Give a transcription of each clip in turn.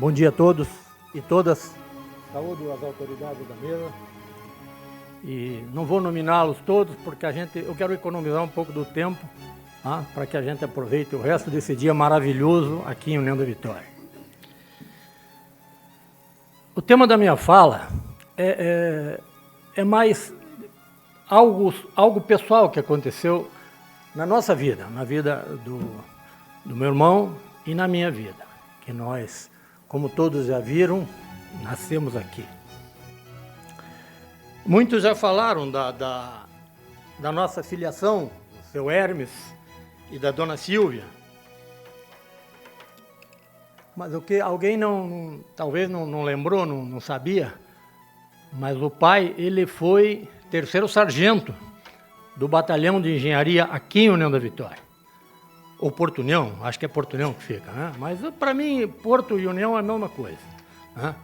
Bom dia a todos e todas. Saúdo as autoridades da mesa. E não vou nominá-los todos, porque eu quero economizar um pouco do tempo, para que a gente aproveite o resto desse dia maravilhoso aqui em União da Vitória. O tema da minha fala é mais algo pessoal que aconteceu na nossa vida, na vida do meu irmão e na minha vida, que nós, como todos já viram, nascemos aqui. Muitos já falaram da nossa filiação, do seu Hermes e da dona Silvia. Mas o que alguém talvez não lembrou, não sabia, mas o pai, ele foi terceiro sargento do batalhão de engenharia aqui em União da Vitória. Ou Porto União, acho que é Porto União que fica, né? Mas para mim, Porto e União é a mesma coisa, né?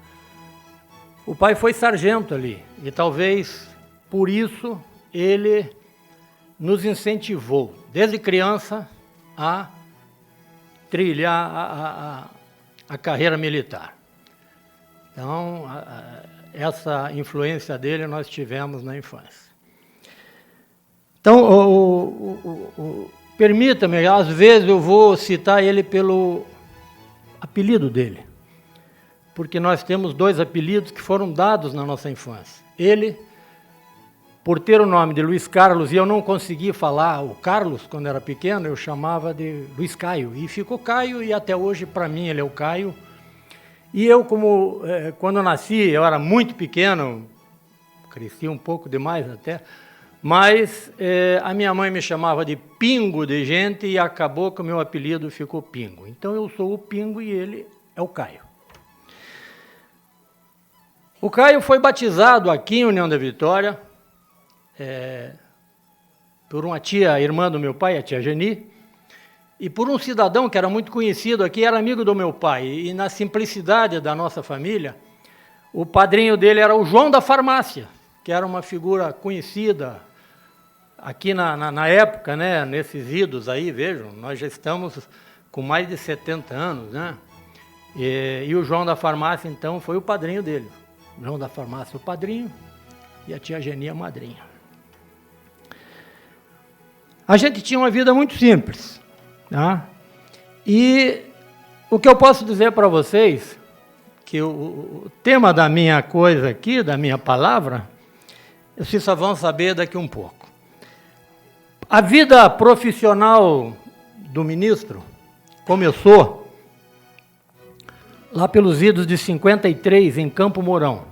O pai foi sargento ali, e talvez por isso ele nos incentivou, desde criança, a trilhar a carreira militar. Então, essa influência dele nós tivemos na infância. Então, permita-me, às vezes eu vou citar ele pelo apelido dele, porque nós temos dois apelidos que foram dados na nossa infância. Ele, por ter o nome de Luiz Carlos, e eu não consegui falar o Carlos quando era pequeno, eu chamava de Luiz Caio, e ficou Caio, e até hoje, para mim, ele é o Caio. E eu, quando eu nasci, eu era muito pequeno, cresci um pouco demais até, mas a minha mãe me chamava de Pingo de gente, e acabou que o meu apelido ficou Pingo. Então eu sou o Pingo e ele é o Caio. O Caio foi batizado aqui em União da Vitória por uma tia, irmã do meu pai, a tia Geni, e por um cidadão que era muito conhecido aqui, era amigo do meu pai. E na simplicidade da nossa família, o padrinho dele era o João da Farmácia, que era uma figura conhecida aqui na época, né, nesses idos aí, vejam, nós já estamos com mais de 70 anos, né? E o João da Farmácia, então, foi o padrinho dele. O João da Farmácia, o padrinho, e a tia Geni, a madrinha. A gente tinha uma vida muito simples, tá? E o que eu posso dizer para vocês, que o tema da minha coisa aqui, da minha palavra, vocês só vão saber daqui um pouco. A vida profissional do ministro começou lá pelos idos de 53, em Campo Mourão,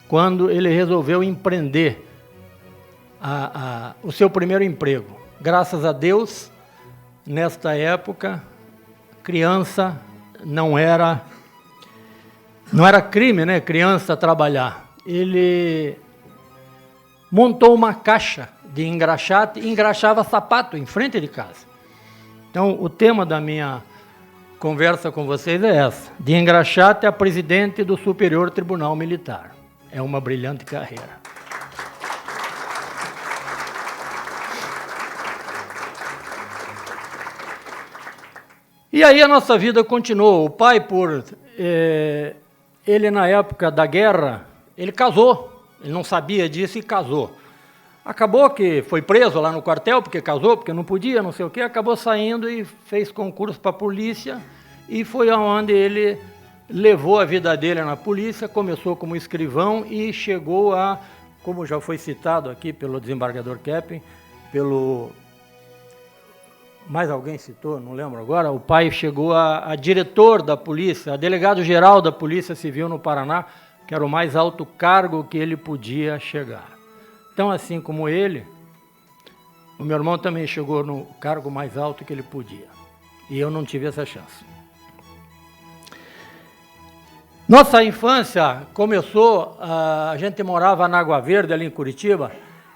quando ele resolveu empreender o seu primeiro emprego. Graças a Deus, nesta época, criança não era crime, né? Criança trabalhar. Ele montou uma caixa de engraxate e engraxava sapato em frente de casa. Então, o tema da minha conversa com vocês é essa: de engraxate a presidente do Superior Tribunal Militar. É uma brilhante carreira. E aí a nossa vida continuou. O pai, ele na época da guerra, ele casou. Ele não sabia disso e casou. Acabou que foi preso lá no quartel, porque casou, porque não podia, não sei o quê. Acabou saindo e fez concurso para a polícia. E foi onde ele levou a vida dele na polícia. Começou como escrivão e chegou a, como já foi citado aqui pelo desembargador Keppen, mais alguém citou, não lembro agora, o pai chegou a diretor da polícia, a delegado-geral da Polícia Civil no Paraná, que era o mais alto cargo que ele podia chegar. Então, assim como ele, o meu irmão também chegou no cargo mais alto que ele podia. E eu não tive essa chance. Nossa infância começou, a gente morava na Água Verde, ali em Curitiba,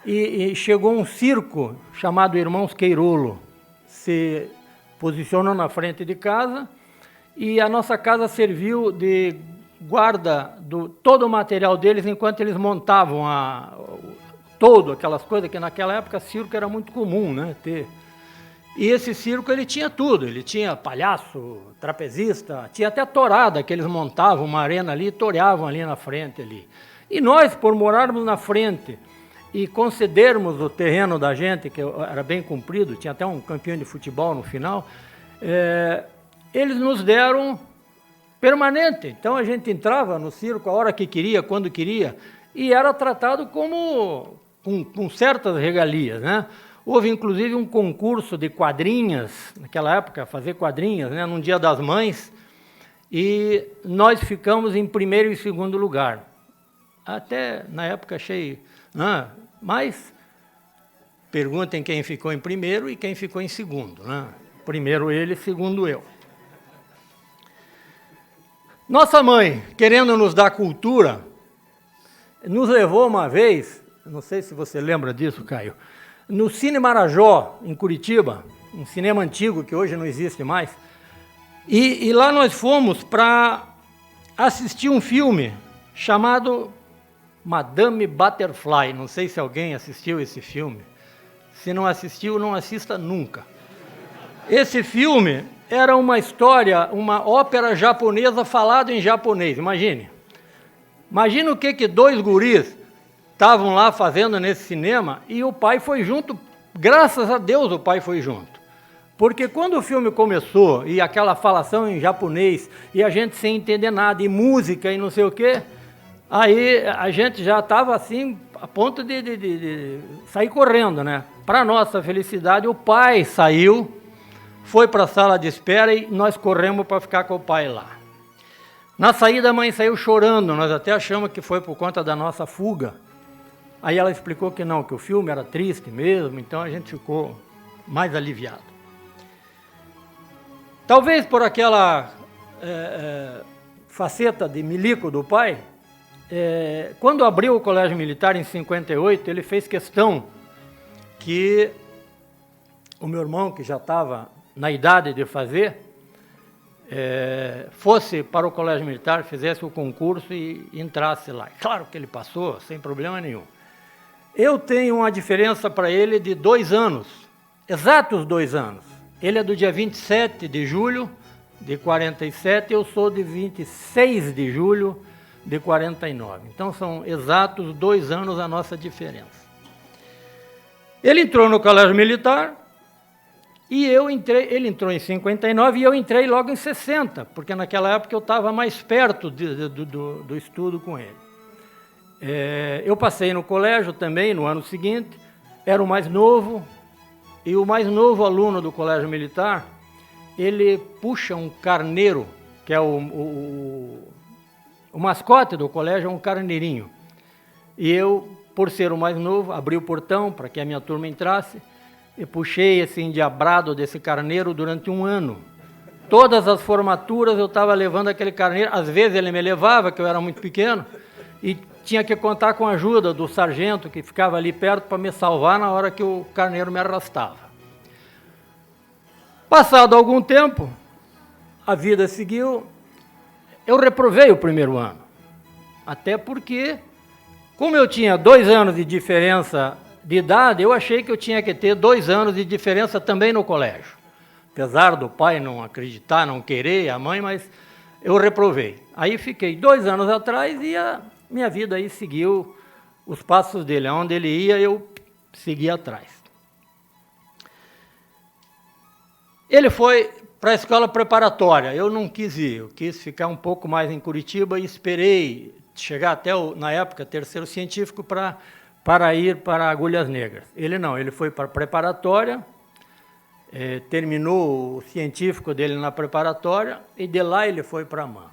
e chegou um circo chamado Irmãos Queirolo. Se posicionou na frente de casa, e a nossa casa serviu de guarda todo o material deles enquanto eles montavam aquelas coisas que naquela época circo era muito comum, né, ter. E esse circo ele tinha tudo, ele tinha palhaço, trapezista, tinha até tourada, que eles montavam uma arena ali e toreavam ali na frente. Ali. E nós, por morarmos na frente e concedermos o terreno da gente, que era bem comprido, tinha até um campeão de futebol no final, eles nos deram permanente. Então a gente entrava no circo a hora que queria, quando queria, e era tratado como com certas regalias, né? Houve, inclusive, um concurso de quadrinhas, naquela época, fazer quadrinhas, né, num Dia das Mães, e nós ficamos em primeiro e segundo lugar. Até, na época, achei... Né, mas, perguntem quem ficou em primeiro e quem ficou em segundo. Né? Primeiro ele, segundo eu. Nossa mãe, querendo nos dar cultura, nos levou uma vez, não sei se você lembra disso, Caio, no Cine Marajó, em Curitiba, um cinema antigo que hoje não existe mais, e lá nós fomos para assistir um filme chamado Madame Butterfly. Não sei se alguém assistiu esse filme. Se não assistiu, não assista nunca. Esse filme era uma história, uma ópera japonesa falada em japonês, imagine. Imagina o que dois guris estavam lá fazendo nesse cinema e o pai foi junto, graças a Deus o pai foi junto. Porque quando o filme começou, e aquela falação em japonês, e a gente sem entender nada, e música e não sei o quê, aí a gente já estava assim, a ponto de sair correndo, né? Para nossa felicidade, o pai saiu, foi para a sala de espera e nós corremos para ficar com o pai lá. Na saída a mãe saiu chorando, nós até achamos que foi por conta da nossa fuga. Aí ela explicou que não, que o filme era triste mesmo, então a gente ficou mais aliviado. Talvez por aquela faceta de milico do pai, quando abriu o Colégio Militar em 58, ele fez questão que o meu irmão, que já estava na idade de fazer, fosse para o Colégio Militar, fizesse o concurso e entrasse lá. Claro que ele passou, sem problema nenhum. Eu tenho uma diferença para ele de 2 anos, exatos 2 anos. Ele é do dia 27 de julho de 47, eu sou de 26 de julho de 49. Então são exatos 2 anos a nossa diferença. Ele entrou no Colégio Militar e eu entrei, ele entrou em 59 e eu entrei logo em 60, porque naquela época eu estava mais perto do estudo com ele. Eu passei no colégio também no ano seguinte, era o mais novo, e o mais novo aluno do Colégio Militar, ele puxa um carneiro, que é o mascote do colégio, é um carneirinho. E eu, por ser o mais novo, abri o portão para que a minha turma entrasse, e puxei esse endiabrado desse carneiro durante 1 ano. Todas as formaturas eu estava levando aquele carneiro, às vezes ele me levava, que eu era muito pequeno, e tinha que contar com a ajuda do sargento que ficava ali perto para me salvar na hora que o carneiro me arrastava. Passado algum tempo, a vida seguiu, eu reprovei o 1º ano. Até porque, como eu tinha 2 anos de diferença de idade, eu achei que eu tinha que ter 2 anos de diferença também no colégio. Apesar do pai não acreditar, não querer, a mãe, mas eu reprovei. Aí fiquei 2 anos atrás e a minha vida aí seguiu os passos dele. Aonde ele ia, eu segui atrás. Ele foi para a escola preparatória. Eu não quis ir, eu quis ficar um pouco mais em Curitiba e esperei chegar até, na época, 3º científico para ir para Agulhas Negras. Ele não, ele foi para a preparatória, terminou o científico dele na preparatória e de lá ele foi para a AMAN.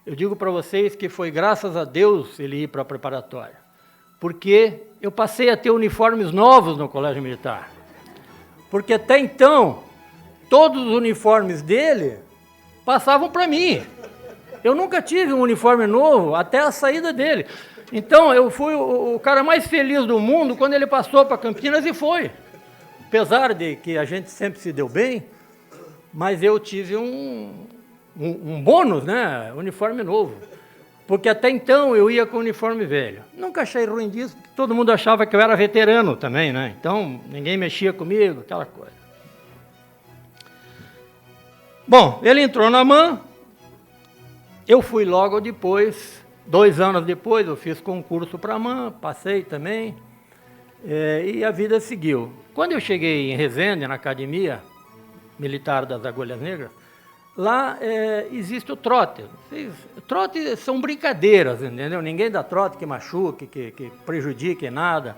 Eu digo para vocês que foi graças a Deus ele ir para a preparatória, porque eu passei a ter uniformes novos no Colégio Militar. Porque até então, todos os uniformes dele passavam para mim. Eu nunca tive um uniforme novo até a saída dele. Então, eu fui o cara mais feliz do mundo quando ele passou para Campinas e foi. Apesar de que a gente sempre se deu bem, mas eu tive um bônus, né? Uniforme novo. Porque até então eu ia com uniforme velho. Nunca achei ruim disso, porque todo mundo achava que eu era veterano também, né? Então, ninguém mexia comigo, aquela coisa. Bom, ele entrou na MAN, eu fui logo depois, 2 anos depois, eu fiz concurso para a MAN, passei também, e a vida seguiu. Quando eu cheguei em Resende, na Academia Militar das Agulhas Negras, lá existe o trote. Trote são brincadeiras, entendeu? Ninguém dá trote que machuque, que prejudique nada.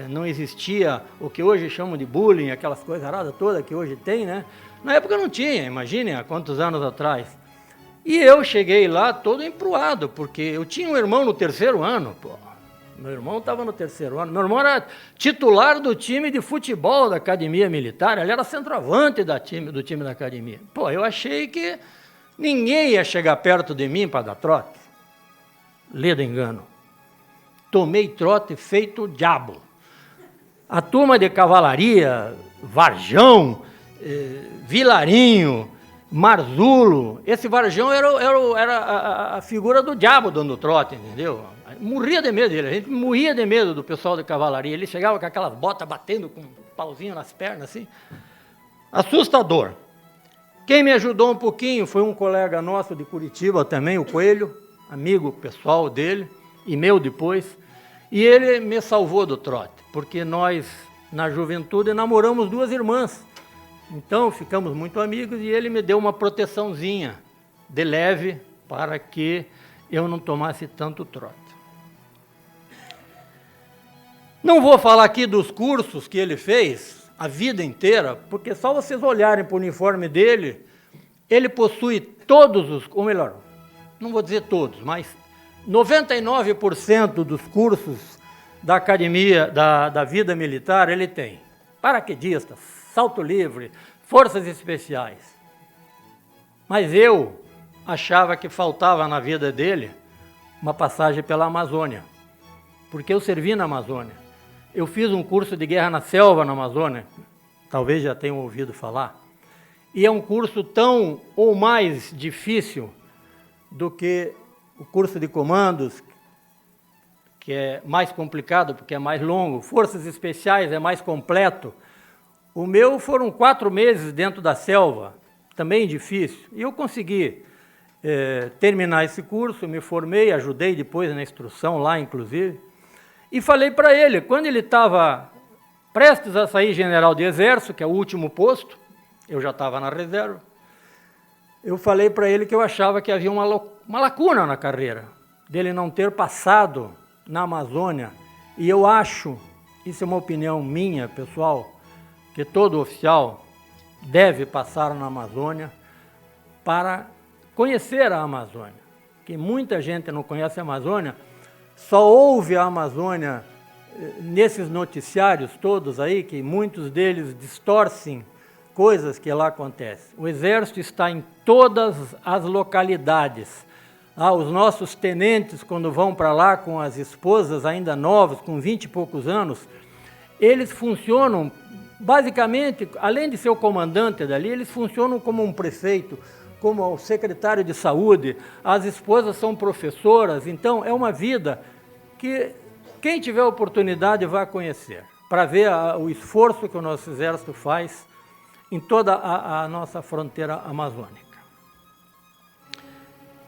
Não existia o que hoje chamam de bullying, aquelas coisas aradas todas que hoje tem, né? Na época não tinha, imaginem há quantos anos atrás. E eu cheguei lá todo empruado, porque eu tinha um irmão no 3º ano, pô. Meu irmão estava no 3º ano. Meu irmão era titular do time de futebol da Academia Militar, ele era centroavante do time da Academia. Pô, eu achei que ninguém ia chegar perto de mim para dar trote. Ledo engano. Tomei trote feito diabo. A turma de cavalaria, Varjão, Vilarinho, Marzulo, esse Varjão era a figura do diabo dando trote, entendeu? Morria de medo dele, a gente morria de medo do pessoal de cavalaria. Ele chegava com aquelas botas batendo com um pauzinho nas pernas, assim. Assustador. Quem me ajudou um pouquinho foi um colega nosso de Curitiba também, o Coelho, amigo pessoal dele, e meu depois. E ele me salvou do trote, porque nós, na juventude, namoramos 2 irmãs. Então, ficamos muito amigos e ele me deu uma proteçãozinha de leve para que eu não tomasse tanto trote. Não vou falar aqui dos cursos que ele fez a vida inteira, porque só vocês olharem para o uniforme dele, ele possui todos os, ou melhor, não vou dizer todos, mas 99% dos cursos da academia, da vida militar, ele tem. Paraquedistas, salto livre, forças especiais. Mas eu achava que faltava na vida dele uma passagem pela Amazônia, porque eu servi na Amazônia. Eu fiz um curso de guerra na selva na Amazônia, talvez já tenham ouvido falar, e é um curso tão ou mais difícil do que o curso de comandos, que é mais complicado porque é mais longo, forças especiais é mais completo. O meu foram 4 meses dentro da selva, também difícil, e eu consegui terminar esse curso, me formei, ajudei depois na instrução lá, inclusive, e falei para ele, quando ele estava prestes a sair general de exército, que é o último posto, eu já estava na reserva, eu falei para ele que eu achava que havia uma lacuna na carreira, dele não ter passado na Amazônia, e eu acho, isso é uma opinião minha, pessoal, que todo oficial deve passar na Amazônia para conhecer a Amazônia, que muita gente não conhece a Amazônia, só ouve a Amazônia nesses noticiários todos aí, que muitos deles distorcem coisas que lá acontecem. O Exército está em todas as localidades. Os nossos tenentes, quando vão para lá com as esposas ainda novas, com 20 e poucos anos, eles funcionam, basicamente, além de ser o comandante dali, eles funcionam como um prefeito, como o secretário de saúde, as esposas são professoras, então é uma vida que quem tiver oportunidade vai conhecer, para ver o esforço que o nosso Exército faz em toda a nossa fronteira amazônica.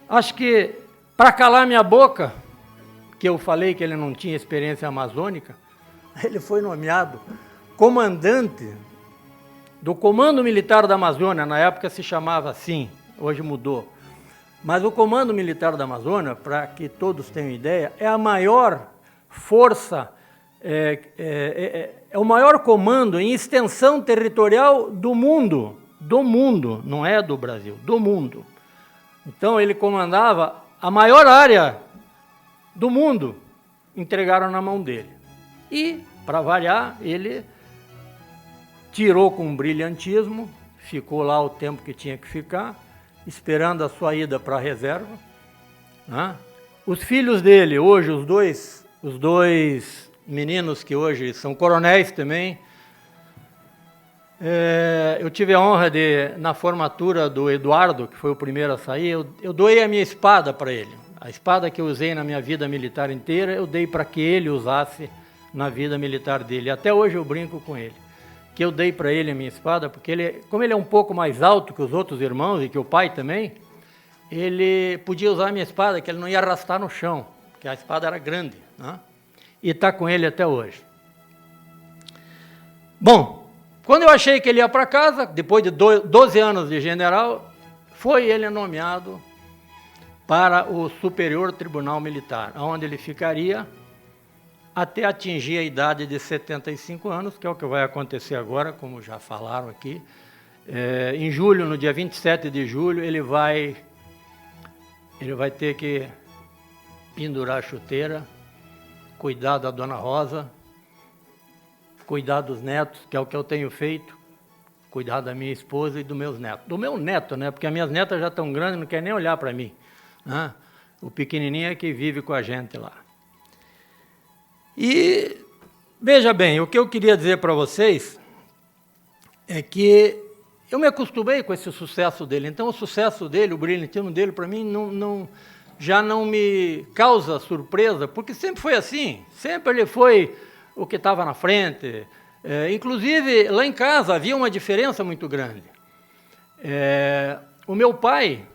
Acho que, para calar minha boca, que eu falei que ele não tinha experiência amazônica, ele foi nomeado comandante do Comando Militar da Amazônia, na época se chamava assim, hoje mudou. Mas o Comando Militar da Amazônia, para que todos tenham ideia, é a maior força, é o maior comando em extensão territorial do mundo, não é do Brasil, do mundo. Então ele comandava a maior área do mundo, entregaram na mão dele. E, para variar, ele tirou com brilhantismo, ficou lá o tempo que tinha que ficar, esperando a sua ida para a reserva. Né? Os filhos dele, hoje, os dois meninos que hoje são coronéis também, eu tive a honra de, na formatura do Eduardo, que foi o primeiro a sair, eu doei a minha espada para ele. A espada que eu usei na minha vida militar inteira, eu dei para que ele usasse na vida militar dele. Até hoje eu brinco com ele. que eu dei para ele a minha espada, porque ele, como ele é um pouco mais alto que os outros irmãos e que o pai também, ele podia usar a minha espada, que ele não ia arrastar no chão, porque a espada era grande, né? E está com ele até hoje. Bom, quando eu achei que ele ia para casa, depois de 12 anos de general, foi ele nomeado para o Superior Tribunal Militar, onde ele ficaria até atingir a idade de 75 anos, que é o que vai acontecer agora, como já falaram aqui. Em julho, no dia 27 de julho, ele vai ter que pendurar a chuteira, cuidar da Dona Rosa, cuidar dos netos, que é o que eu tenho feito, cuidar da minha esposa e dos meus netos. Do meu neto, né? Porque as minhas netas já estão grandes, não querem nem olhar para mim, né? O pequenininho é que vive com a gente lá. E, veja bem, o que eu queria dizer para vocês é que eu me acostumei com esse sucesso dele. Então, o sucesso dele, o brilhantismo dele, para mim, já não me causa surpresa, porque sempre foi assim. Sempre ele foi o que estava na frente. Inclusive, lá em casa havia uma diferença muito grande. O meu pai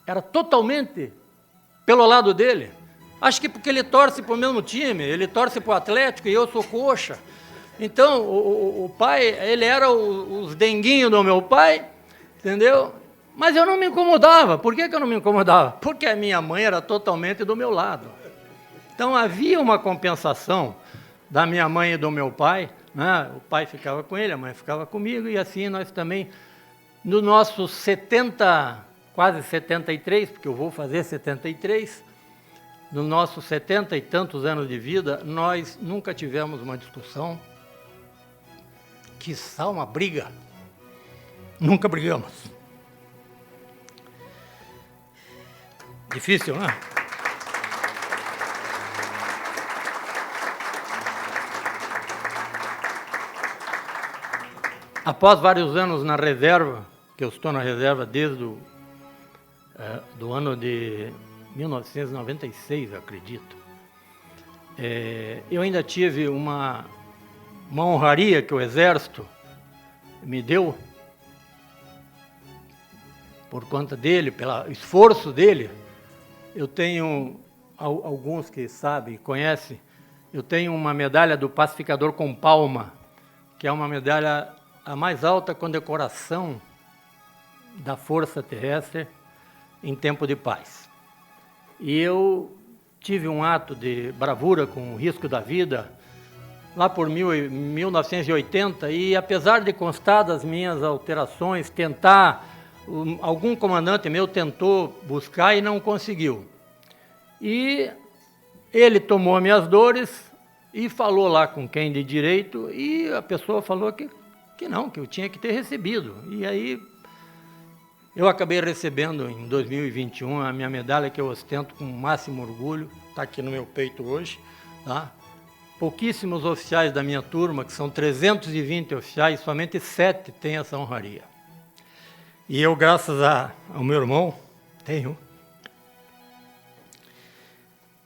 era totalmente pelo lado dele. Acho que porque ele torce para o mesmo time, ele torce para o Atlético e eu sou coxa. Então, o pai, ele era os denguinhos do meu pai, entendeu? Mas eu não me incomodava. Por que eu não me incomodava? Porque a minha mãe era totalmente do meu lado. Então, havia uma compensação da minha mãe e do meu pai, né? O pai ficava com ele, a mãe ficava comigo, e assim nós também, no nosso 70, quase 73, porque eu vou fazer 73, nos nossos 70 e tantos anos de vida, nós nunca tivemos uma discussão, quiçá uma briga. Nunca brigamos. Difícil, né? Após vários anos na reserva, que eu estou na reserva desde do ano de 1996, acredito, eu ainda tive uma honraria que o Exército me deu, por conta dele, pelo esforço dele. Eu tenho, alguns que sabem, conhecem, eu tenho uma medalha do Pacificador com Palma, que é uma medalha a mais alta condecoração da Força Terrestre em tempo de paz. E eu tive um ato de bravura com o risco da vida lá por 1980, e apesar de constar das minhas alterações, algum comandante meu tentou buscar e não conseguiu. E ele tomou minhas dores e falou lá com quem de direito, e a pessoa falou que não, que eu tinha que ter recebido. E aí eu acabei recebendo em 2021 a minha medalha, que eu ostento com o máximo orgulho, está aqui no meu peito hoje, tá? Pouquíssimos oficiais da minha turma, que são 320 oficiais, somente 7 têm essa honraria. E eu, graças ao meu irmão, tenho.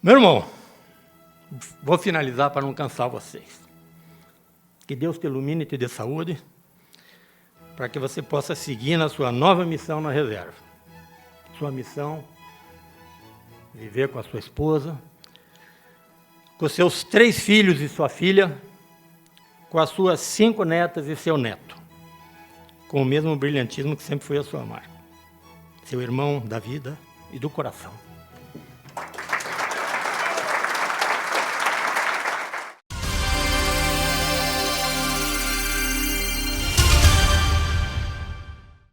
Meu irmão, vou finalizar para não cansar vocês. Que Deus te ilumine e te dê saúde, para que você possa seguir na sua nova missão na reserva. Sua missão, viver com a sua esposa, com seus 3 filhos e sua filha, com as suas 5 netas e seu neto, com o mesmo brilhantismo que sempre foi a sua marca. Seu irmão da vida e do coração.